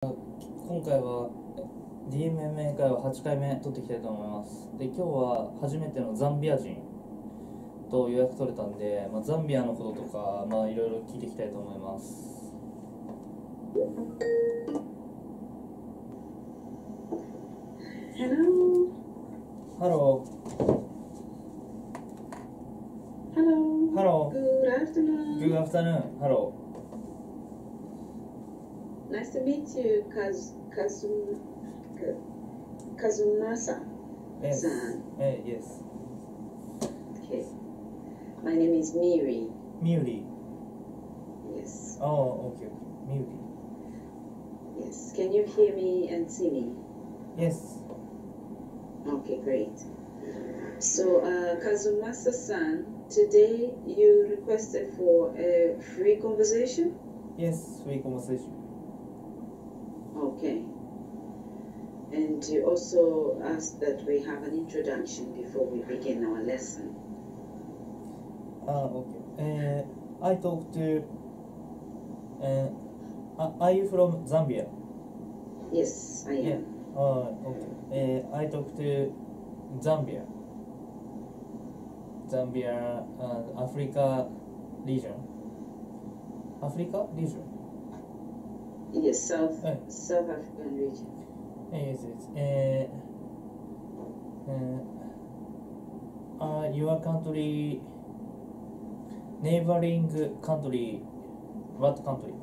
今回は DMM 英会話8回目撮っていきたいと思います。で、今日は初めてのザンビア人と予約取れたんで、ザンビアのこととかいろいろ聞いていきたいと思います。Hello. Hello. Hello. Hello. Good afternoon. Good afternoon. Hello. Nice to meet you, Kazumasa. Yes. San. Yes. Okay. My name is Miri. Miri. Yes. Oh, okay. Miri. Yes. Can you hear me and see me? Yes. Okay, great. So, Kazumasa-san, today you requested for a free conversation? Yes, free conversation. Okay. And you also asked that we have an introduction before we begin our lesson. Okay. I talked to. Are you from Zambia? Yes, I am. Yeah. Okay. I talked to Zambia. Zambia, Africa region. Africa region. Yes, South African region. Yes. Your country, neighboring country, what country?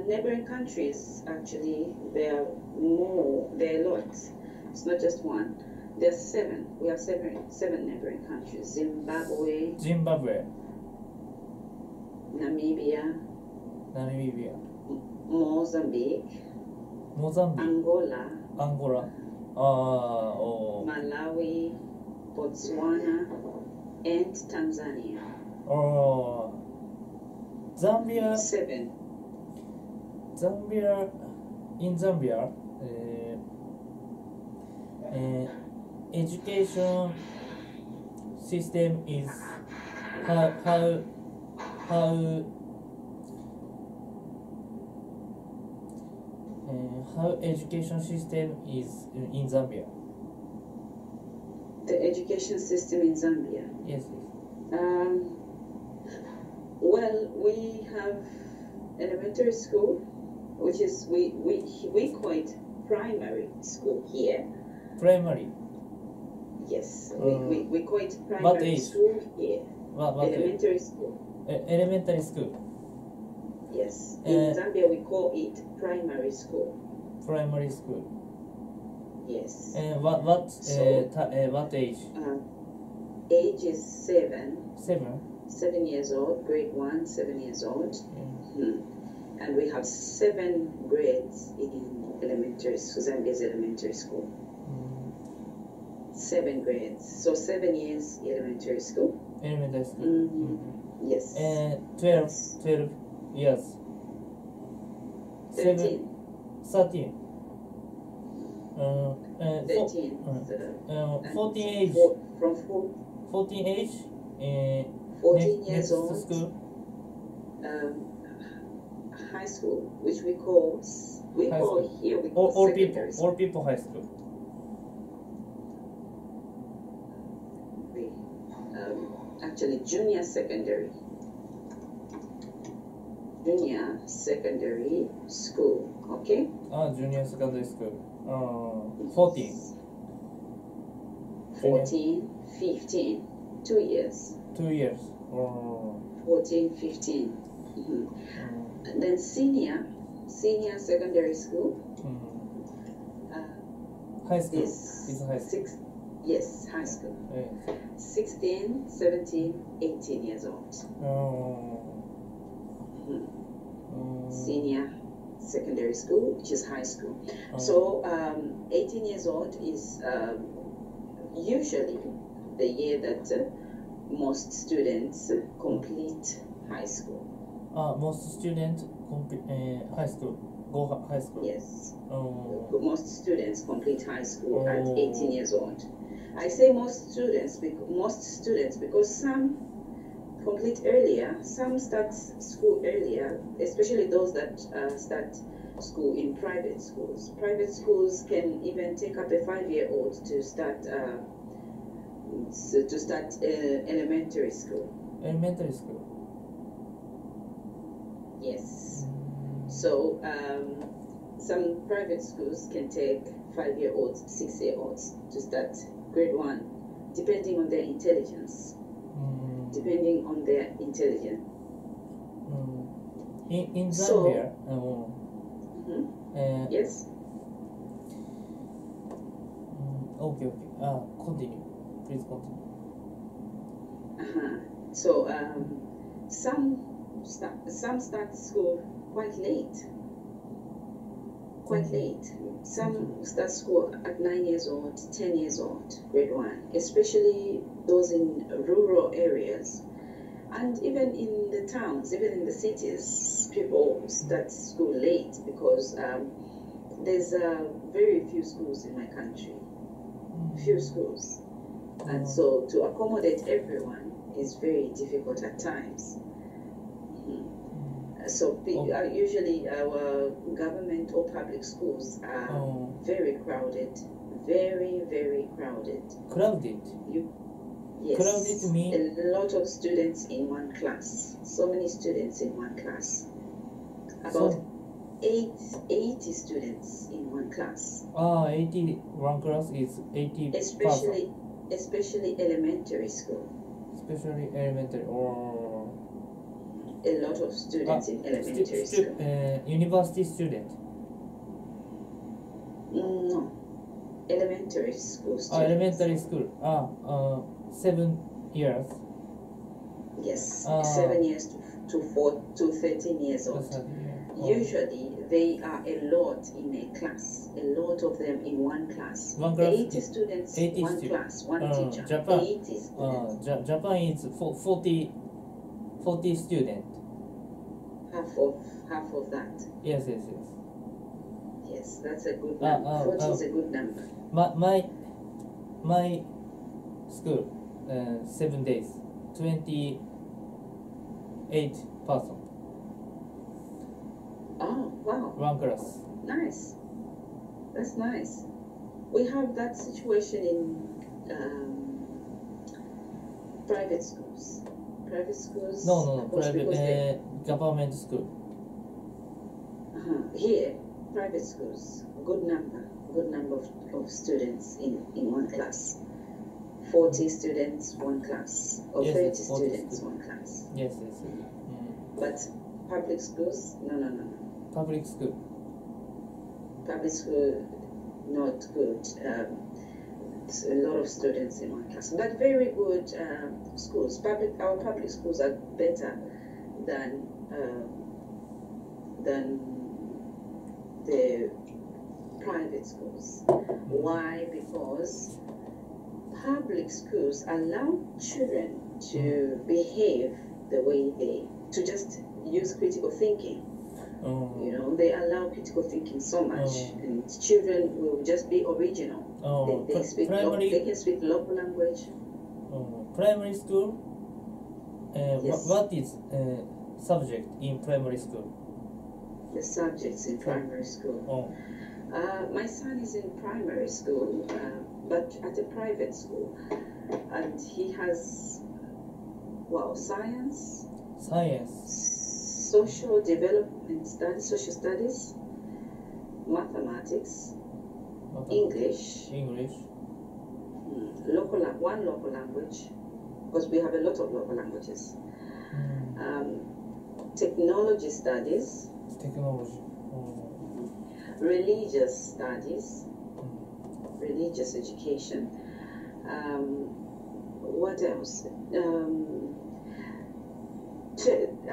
Neighboring countries, actually, there are lots. It's not just one. There are seven. We have seven neighboring countries: Zimbabwe, Namibia, Mozambique, Angola, Malawi, Botswana, and Tanzania. Zambia. Seven. In Zambia, education system is how education system is in Zambia. The education system in Zambia. Yes. Well, we have elementary school, which is we call it primary school here. Primary. Yes, we call it primary school here. Elementary school. Elementary school. Yes, in Zambia we call it primary school. Primary school. Yes. What age? Age is 7. 7. 7 years old. Grade 1, 7 years old. And we have 7 grades in elementary school, Zambia's elementary school. 7 grades. So 7 years elementary school. Elementary school. Yes. 12 years. 13. 13. 13. 14 age. From 14 age. 14 years next old. School. High school, which we call All secondary school. All people high school. Actually, junior secondary school. Okay. Junior secondary school. 14. 14, 15. 2 years. 2 years. 14, 15. And then senior secondary school. High school. Is high school. Yes, high school. 16, 17, 18 years old. Senior secondary school, which is high school. So 18 years old is usually the year that most students complete high school. Most students complete high school. Go high school. Yes. Most students complete high school at 18 years old. I say most students because some complete earlier. Some start school earlier, especially those that start school in private schools. Private schools can even take up a 5-year-old to start elementary school. Elementary school. Yes. So some private schools can take 5-year-olds, 6-year-olds to start grade 1, depending on their intelligence. Depending on their intelligence. In Zambia, yes. Okay. Continue. Please continue. So some start school quite late. Some start school at 9 years old, 10 years old, grade 1, especially those in rural areas. And even in the towns, even in the cities, people start school late because there's very few schools in my country. Few schools. And so to accommodate everyone is very difficult at times. So usually our government or public schools are very crowded, very, very crowded. Crowded? Yes. Crowded means? A lot of students in one class. So many students in one class. About 80 students in one class. 80, one class is 80 Especially elementary school. Especially elementary or... A lot of students in elementary school. University student? No. Elementary school students. Elementary school. 7 years. Yes, 7 years to 13 years old. Usually they are a lot in a class, a lot of them in one class. 80 students, 80 one class, one teacher. Japan, 80 students. Japan is 40 students. Half of that. Yes. Yes, that's a good number. 40 is a good number. My school, 7 days, 28 person. Oh, wow. One class. Nice. That's nice. We have that situation in private schools. Private schools? No. Private, government school. Here, private schools, good number of students in one class. 40 students, one class, or 30 students, one class. Yes. But public schools, no. Public school, not good. A lot of students in one class, but very good schools. Our public schools are better than the private schools. Why? Because public schools allow children to behave the way to just use critical thinking. You know, they allow critical thinking so much, and children will just be original. They can speak local language. Primary school. Yes. What is subject in primary school? The subjects in primary school. My son is in primary school, but at a private school, and he has science, social development studies, social studies, mathematics, English, one local language, because we have a lot of local languages, technology studies, religious studies, religious education. What else? I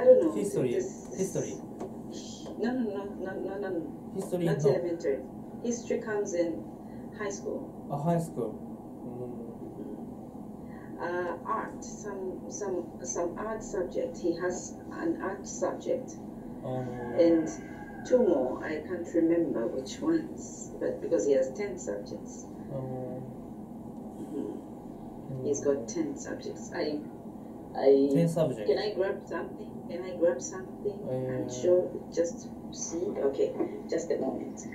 don't know. History. No. History. Not elementary. History comes in high school. High school. Art. Some art subject. He has an art subject. And 2 more. I can't remember which ones, but because he has 10 He's got 10 subjects. 10 subjects. Can I grab something? I'm sure. Just see. Okay, just a moment.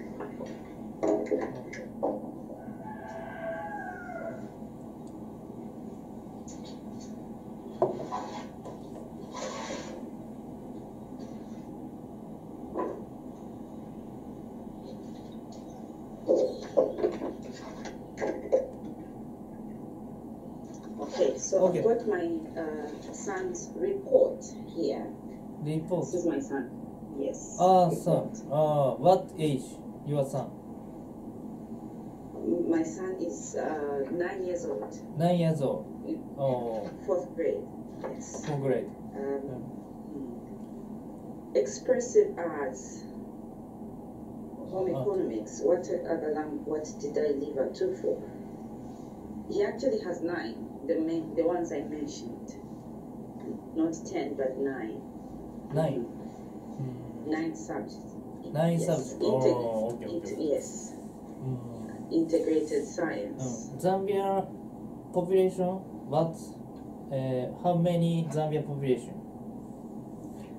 Okay, so I've got my son's report here. Report. This is my son. Yes. Son. What age your son? My son is 9 years old. 9 years old. Fourth grade. Yes. Fourth grade. Expressive arts. Home economics. What did I leave a 2 for? He actually has 9. The ones I mentioned. Not 10, but 9. 9. 9 subjects. 9 yes. subjects. Okay. Yes. Integrated science. Zambia population. What? How many Zambia population?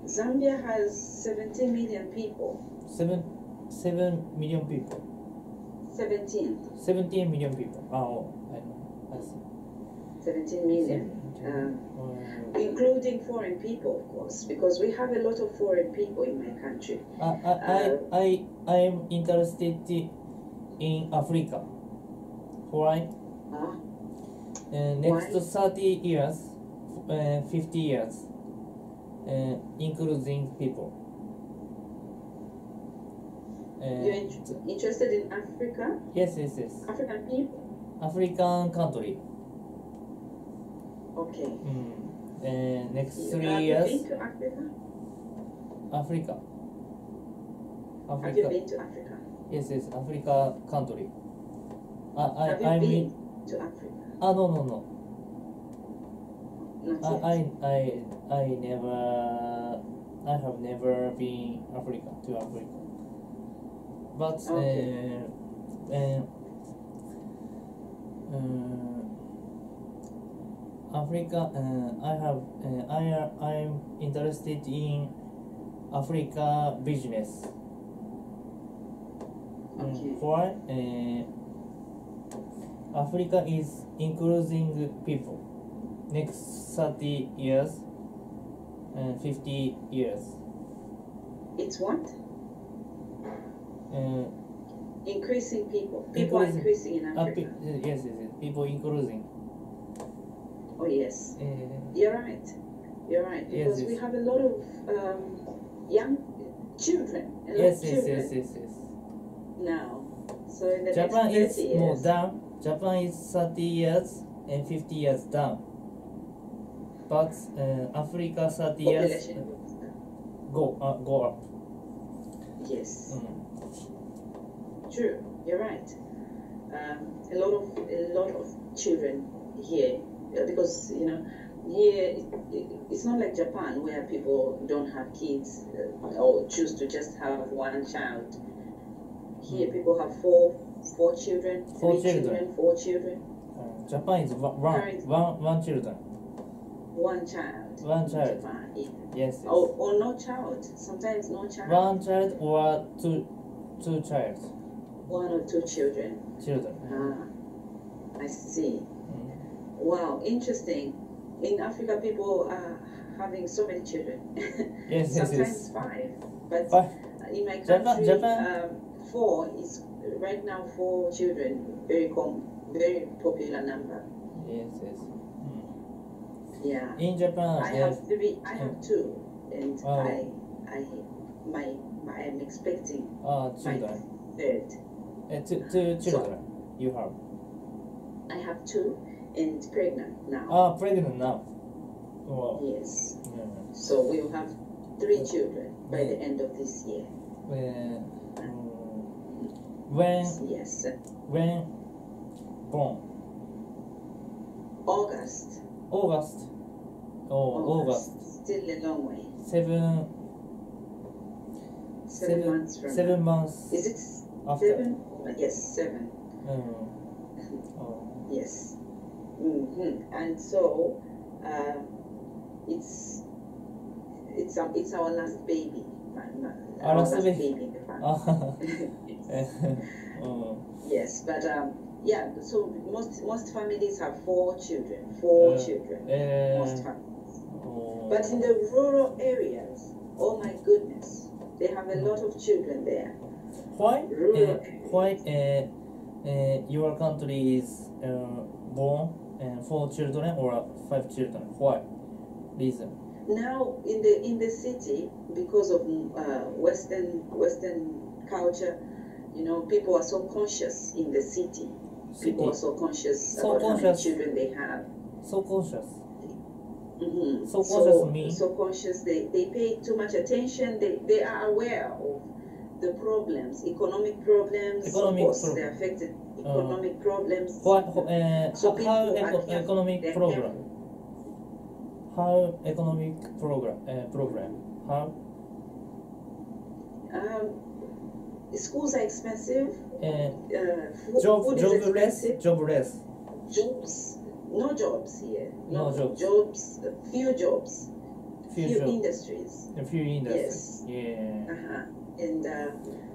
Zambia has 17 million people. 7 million people. 17 million people. I see. 17 million. Including foreign people, of course, because we have a lot of foreign people in my country. I am interested in Africa. Why? Next 30 years, 50 years, including people. You're interested in Africa? Yes. African people? African country. Okay. Next 3 Have years. you been to Africa? Africa. Have you been to Africa? Yes, Africa country. Have you been to Africa? No. Not yet. I have never been to Africa. But okay. Africa, I'm interested in Africa business. Okay. Why? Africa is including people. Next 30 years and 50 years. It's what? Increasing people. People are increasing in Africa. Yes. People increasing. Oh yes. You're right. Because we have a lot of young children. Yes. Now, so in the Japan next 30 is years, more down. Japan is 30 years and 50 years down. But Africa 30 years go up. Yes. True. You're right. A lot of children here, because here it's not like Japan where people don't have kids or choose to just have one child. Here people have four children, four children. Japan is one children. One child. One child. Japan, yeah. Yes. Or no child. Sometimes no child. One child or two child. One or two children. I see. Wow, interesting. In Africa, people are having so many children. Yes. Sometimes 5. But in my country, Japan. 4 is right now 4 children. Very popular number. Yes. Yeah. In Japan, I have 3. I have 2, and I am expecting children. my 3rd. Two children you have. I have 2 and pregnant now. Pregnant now. Wow. Yes. Yeah. So we will have 3 children by the end of this year. When born? August. August. Still a long way. 7 months from 7 now. months. Is it after? 7? Yes, 7. Yes. And so it's it's our last baby. Our last baby. Baby in the family. Yes, but yeah. So most families have 4 children. 4 children. Most families. But in the rural areas, oh my goodness, they have a lot of children there. Why? Why your country is born 4 children or 5 children? Why? Reason? Now in the city, because of Western culture, you know, people are so conscious in the city. People are so conscious about how many children they have. So conscious. Mm-hmm. So conscious means? So conscious. They pay too much attention. They are aware of the problems, economic problems. Of course, they're affected. Economic problems. So how economic program? How economic program? How? Schools are expensive. Jobless. Jobs. No jobs here. No jobs. Jobs. Few jobs. Few industries. A few industries. Yes. Yeah. And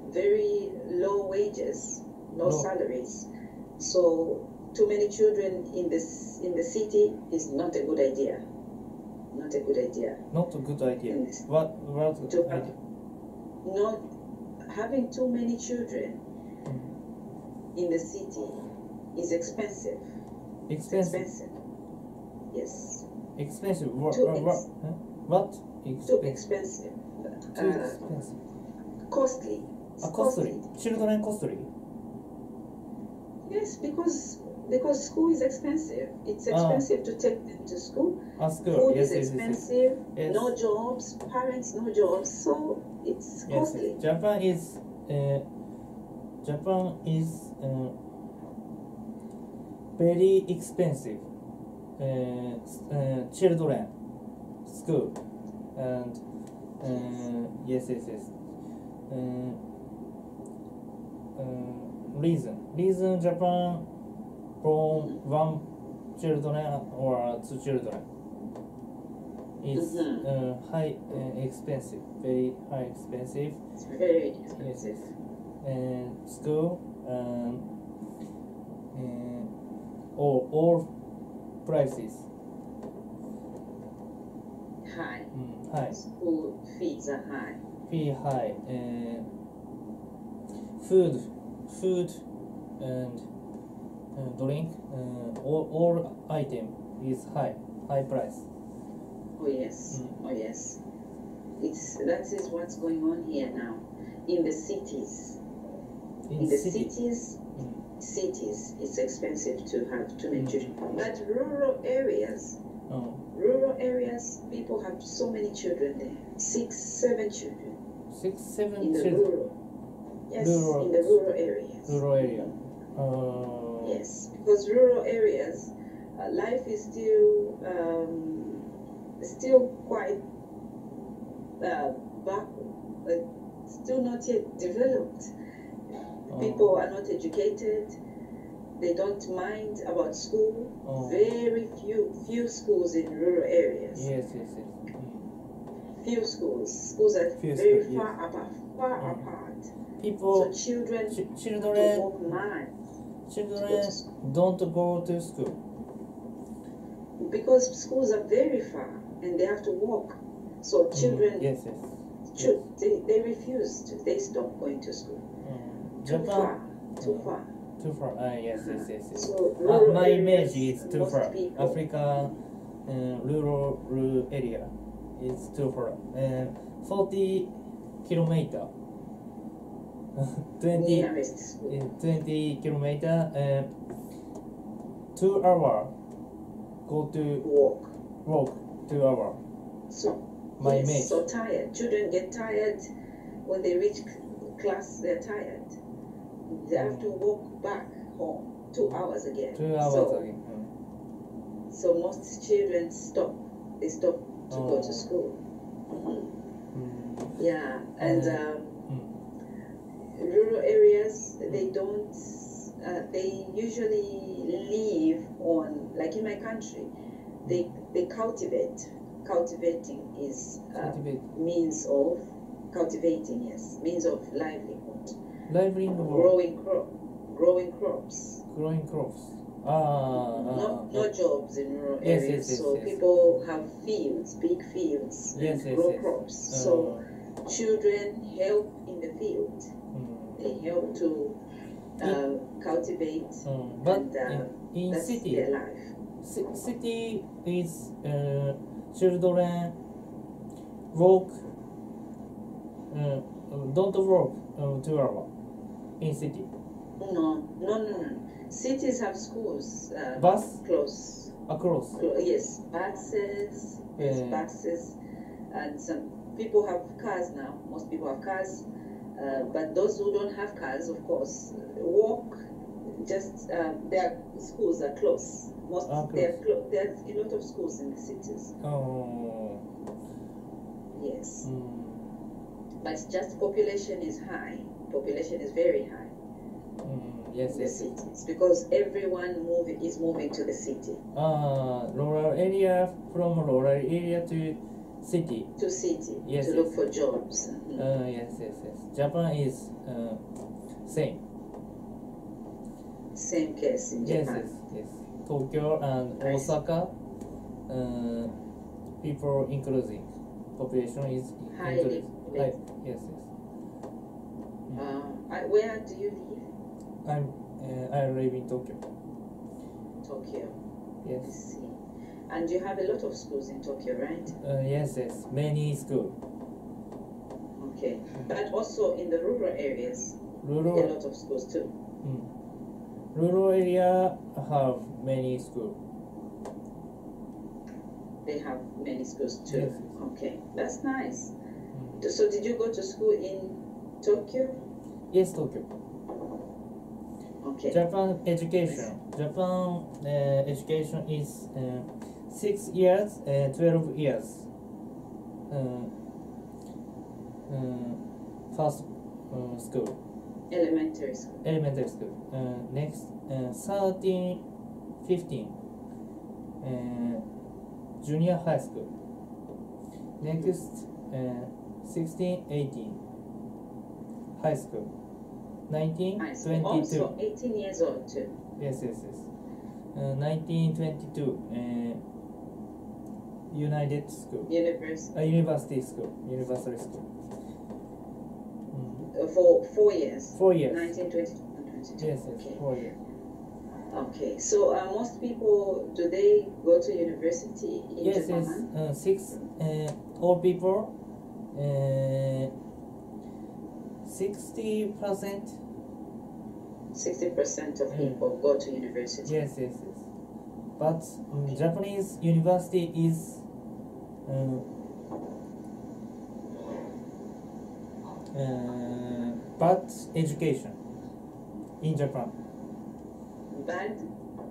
very low wages, low salaries. So too many children in the city is not a good idea. Not a good idea. Not a good idea. What idea? Not having too many children in the city is expensive. Expensive. Yes. Expensive. What? Too expensive. Too expensive. Costly. Costly. Children costly. Yes, because school is expensive. It's expensive to take them to school. Food is expensive. Yes. No jobs. Parents no jobs. So it's costly. Yes. Japan is very expensive. Children school and yes. Reason Japan born 1 children or 2 children is high expensive, very high expensive. It's very expensive. Yes. School all prices high. High. School fees are high. Fee high. Food and drink, all item is high price. Oh yes. Oh yes. That is what's going on here now in the cities. In the cities, it's expensive to have too many children. But rural areas, people have so many children there. 6, 7 children. 6, 7 in the children. Rural. Yes, in the rural areas. Rural area. Yes, because rural areas, life is still quite backward, still not yet developed. People are not educated. They don't mind about school. Very few schools in rural areas. Yes. Few schools. Schools are very far apart. People, so children don't go to school because schools are very far and they have to walk. So children, they refuse to. They stop going to school. Too far. Too far. Yes. So my image is too far. Africa, rural area is too far. 40 kilometer. 20 kilometer. 2 hour. Go to walk 2 hour. So my image. So tired. Children get tired when they reach class. They're tired. They have to walk back home 2 hours again. 2 hours again. So most children stop. They stop to go to school. Yeah, and rural areas they don't. They usually live on, like in my country, they cultivate cultivating is Cultivate. means of cultivating, yes, means of livelihood. Livelihood. Growing crops. Growing crops. No jobs in rural Yes, areas, yes, so yes. people have fields, big fields, Yes, and yes, grow yes. crops. So children help in the field. Mm. They help to cultivate, But and in that's city, their life. city is children work. Don't work 2 hours in city. No. Cities have schools. Bus? Close. Across. Yes, buses. Yes, Yeah. buses. And some people have cars now. Most people have cars. But those who don't have cars, of course, walk. Just their schools are close. There's a lot of schools in the cities. Oh. Yes. Mm. But just population is high. Population is very high Yes, in the yes. cities because everyone is moving to the city. Rural area from rural area to city. To city Yes, to yes. look for jobs. Yes. Japan is same. Same case in Yes, Japan. yes. Tokyo and Nice. Osaka, people increasing. Population is Highly increasing. populated. Yes. Where do you live? I live in Tokyo. Tokyo. I Yes. see. And you have a lot of schools in Tokyo, right? Yes. Many school. Okay. But also in the rural areas, a Rural lot of schools too. rural area have many school. They have many schools too. Yes. Okay, that's nice. So did you go to school in Tokyo? Yes, Tokyo. Okay. Japan education. Japan education is 6 years, 12 years. First school, Elementary school. elementary school. Next 13, 15, junior high school. Next 16, 18, high school. 19, High school. 22. Also 18 years old too. Yes. 1922, United School, University. University School. For 4 years. 4 years. 1922 and 22. Yes, Okay. 4 years. Okay. So most people, do they go to university in Yes. Japan? 6 all people. 60%. 60% of people go to university. Yes. But Japanese university is bad education in Japan. Bad?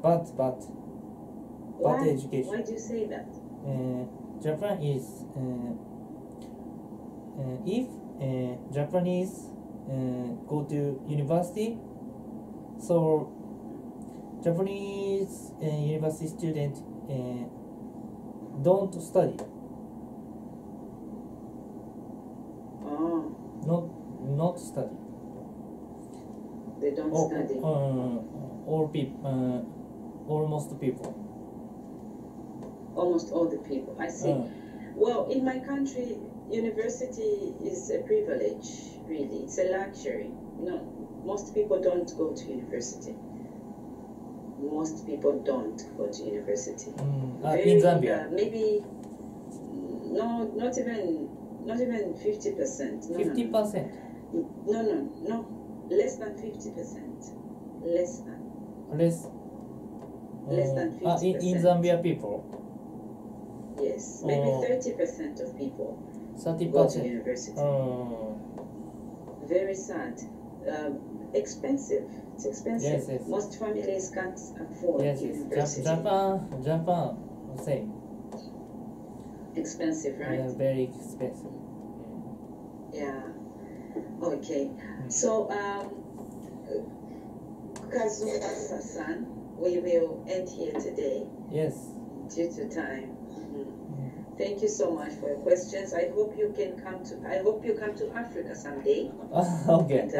Bad Why? education. Why do you say that? Japan is if Japanese go to university, so Japanese university student don't study, Oh, not study. they don't study. All people, almost people. Almost all the people. I see. Well, in my country, university is a privilege, really. It's a luxury. No, most people don't go to university. Most people don't go to university. In Zambia, maybe no, not even 50%. 50%. No, less than 50%. Less than. Less than 50%. In Zambia people. Yes, maybe 30% of people 30%. go to university. Very sad. Expensive. It's expensive. Yes. Most families can't afford university. Japan, same. Expensive, right? Very expensive. Yeah. Okay. So, Kazumasa-san, we will end here today Yes. due to time. Thank you so much for your questions. I hope you come to Africa someday. Okay. And,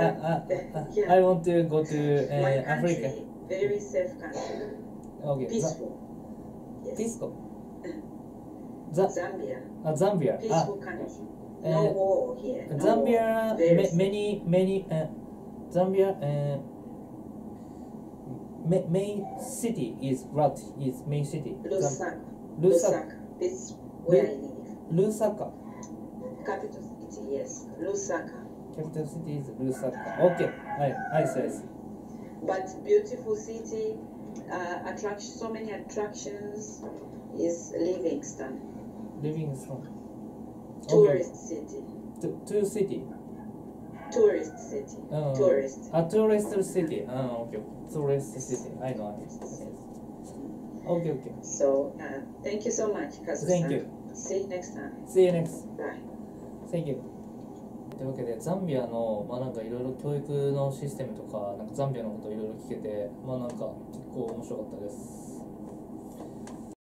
yeah. I want to go to My country, Africa. very safe country, Okay. peaceful. Yes. Peaceful. Zambia, Zambia. peaceful country. No war here. No Zambia. war. Very safe. Many. Zambia. Main city is what? Is main city? Lusaka. Lusaka. This is where I live. Lusaka. Capital city, yes. Lusaka. Capital city is Lusaka. Okay. I see. But beautiful city, so many attractions is Livingston. Livingston. Tourist city. Two city. Tourist city. Tourist. Tourist city. Okay. Tourist city. I know. Yes. Okay. So, thank you so much, Kazu-san. Thank you. See you next time. See you next. Bye. Thank you. というわけでザンビアのなんかいろいろ教育のシステムとかなんかザンビアのこといろいろ聞けてなんか結構面白かったです。